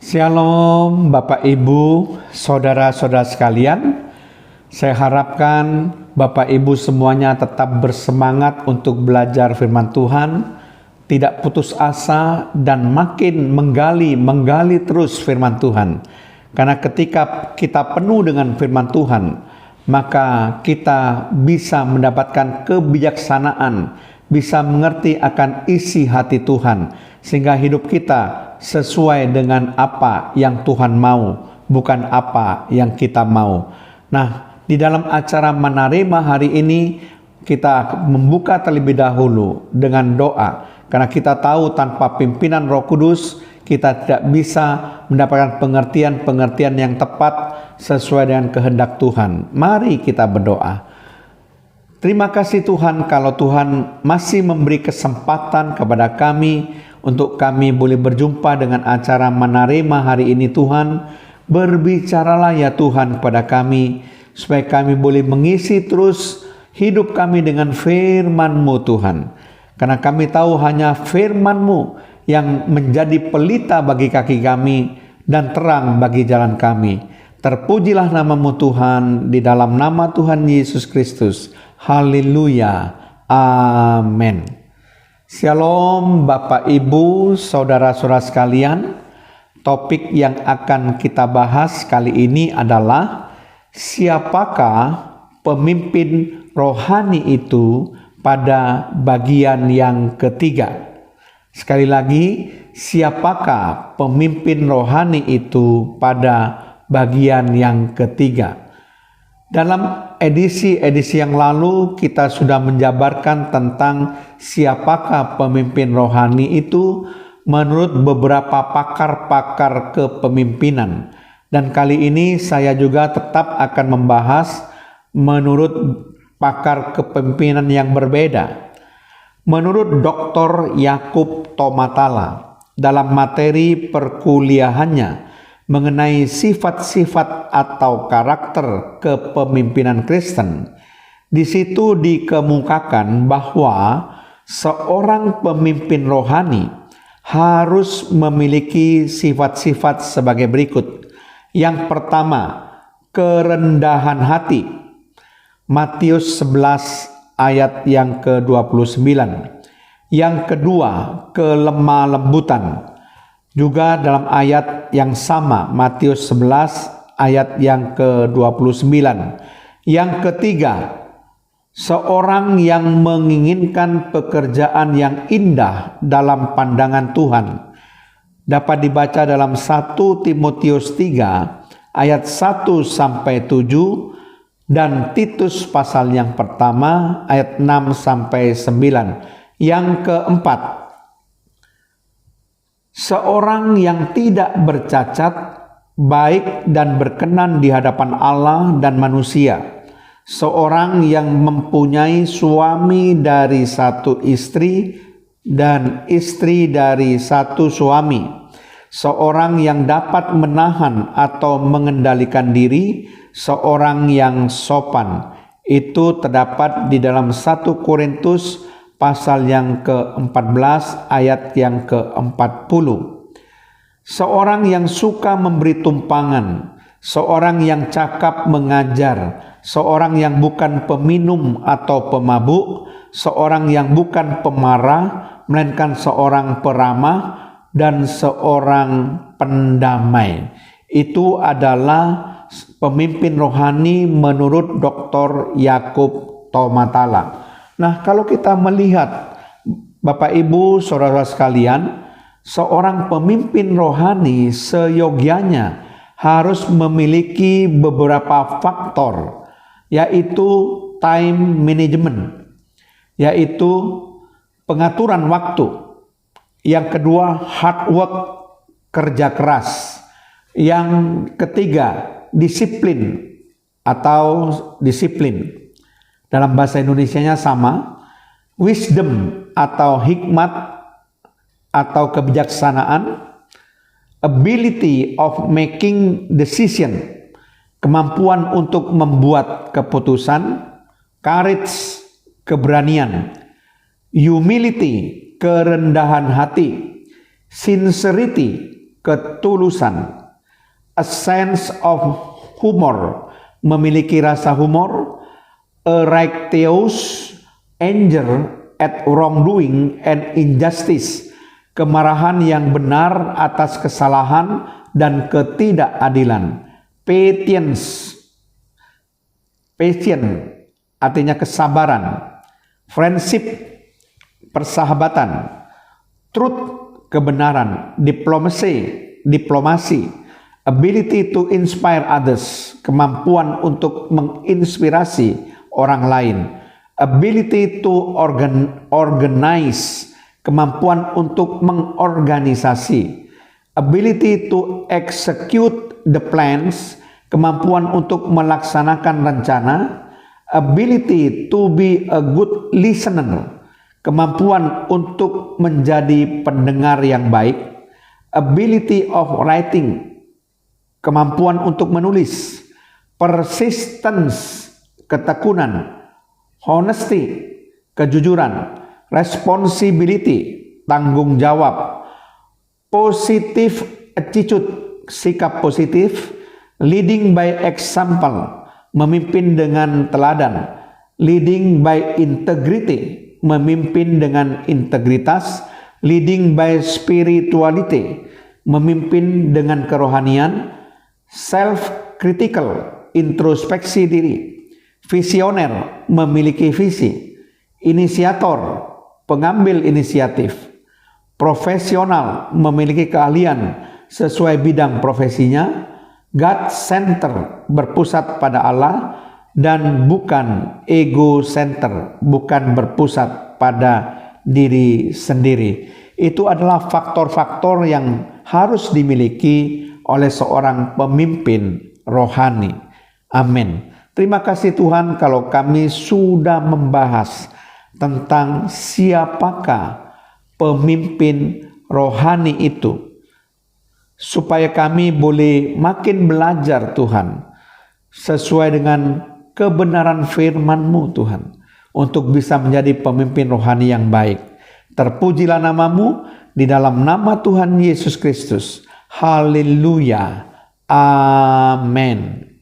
Shalom Bapak Ibu, saudara-saudara sekalian. Saya harapkan Bapak Ibu semuanya tetap bersemangat untuk belajar firman Tuhan, tidak putus asa dan makin menggali terus firman Tuhan. Karena ketika kita penuh dengan firman Tuhan, maka kita bisa mendapatkan kebijaksanaan, bisa mengerti akan isi hati Tuhan, sehingga hidup kita sesuai dengan apa yang Tuhan mau, bukan apa yang kita mau. Nah, di dalam acara Manarema hari ini kita membuka terlebih dahulu dengan doa, karena kita tahu tanpa pimpinan Roh Kudus kita tidak bisa mendapatkan pengertian yang tepat sesuai dengan kehendak Tuhan. Mari kita berdoa. Terima kasih Tuhan kalau Tuhan masih memberi kesempatan kepada kami untuk kami boleh berjumpa dengan acara Manarema hari ini. Tuhan, berbicaralah ya Tuhan kepada kami, supaya kami boleh mengisi terus hidup kami dengan firman-Mu Tuhan. Karena kami tahu hanya firman-Mu yang menjadi pelita bagi kaki kami dan terang bagi jalan kami. Terpujilah nama-Mu Tuhan, di dalam nama Tuhan Yesus Kristus. Haleluya. Amin. Shalom Bapak Ibu, saudara-saudara sekalian. Topik yang akan kita bahas kali ini adalah siapakah pemimpin rohani itu pada bagian yang ketiga. Sekali lagi, siapakah pemimpin rohani itu pada bagian yang ketiga. Dalam edisi-edisi yang lalu kita sudah menjabarkan tentang siapakah pemimpin rohani itu menurut beberapa pakar-pakar kepemimpinan. Dan kali ini saya juga tetap akan membahas menurut pakar kepemimpinan yang berbeda. Menurut Dr. Yakub Tomatala dalam materi perkuliahannya mengenai sifat-sifat atau karakter kepemimpinan Kristen, di situ dikemukakan bahwa seorang pemimpin rohani harus memiliki sifat-sifat sebagai berikut. Yang pertama, kerendahan hati. Matius 11 ayat yang ke-29. Yang kedua, kelemah lembutan. Juga dalam ayat yang sama, Matius 11 ayat yang ke-29. Yang ketiga, seorang yang menginginkan pekerjaan yang indah dalam pandangan Tuhan. Dapat dibaca dalam 1 Timotius 3 ayat 1-7 dan Titus pasal yang pertama ayat 6-9. Yang keempat, seorang yang tidak bercacat, baik dan berkenan di hadapan Allah dan manusia. Seorang yang mempunyai suami dari satu istri dan istri dari satu suami. Seorang yang dapat menahan atau mengendalikan diri. Seorang yang sopan. Itu terdapat di dalam 1 Korintus pasal yang ke-14 ayat yang ke-40. Seorang yang suka memberi tumpangan, seorang yang cakap mengajar, seorang yang bukan peminum atau pemabuk, seorang yang bukan pemarah, melainkan seorang peramah, dan seorang pendamai. Itu adalah pemimpin rohani menurut Dr. Yakub Tomatala. Nah, kalau kita melihat Bapak Ibu saudara sekalian, seorang pemimpin rohani seyogianya harus memiliki beberapa faktor, yaitu time management, yaitu pengaturan waktu. Yang kedua, hard work, kerja keras. Yang ketiga, disiplin atau disiplin. Dalam bahasa Indonesianya sama, wisdom atau hikmat atau kebijaksanaan, ability of making decision, kemampuan untuk membuat keputusan, courage, keberanian, humility, kerendahan hati, sincerity, ketulusan. A sense of humor, memiliki rasa humor. A righteous anger at wrongdoing and injustice, kemarahan yang benar atas kesalahan dan ketidakadilan. Patience artinya kesabaran. Friendship, persahabatan. Truth, kebenaran. Diplomasi. Ability to inspire others, kemampuan untuk menginspirasi orang lain. Ability to organize, kemampuan untuk mengorganisasi. Ability to execute the plans, kemampuan untuk melaksanakan rencana. Ability to be a good listener, kemampuan untuk menjadi pendengar yang baik. Ability of writing, kemampuan untuk menulis. Persistence, ketekunan. Honesty, kejujuran. Responsibility, tanggung jawab. Positive attitude, sikap positif. Leading by example, memimpin dengan teladan. Leading by integrity, memimpin dengan integritas. Leading by spirituality, memimpin dengan kerohanian. Self-critical, introspeksi diri. Visioner, memiliki visi. Inisiator, pengambil inisiatif. Profesional, memiliki keahlian sesuai bidang profesinya. God center, berpusat pada Allah, dan bukan ego center, bukan berpusat pada diri sendiri. Itu adalah faktor-faktor yang harus dimiliki oleh seorang pemimpin rohani. Amin. Terima kasih Tuhan kalau kami sudah membahas tentang siapakah pemimpin rohani itu, supaya kami boleh makin belajar Tuhan sesuai dengan kebenaran firman-Mu Tuhan, untuk bisa menjadi pemimpin rohani yang baik. Terpujilah nama-Mu di dalam nama Tuhan Yesus Kristus. Haleluya. Amin.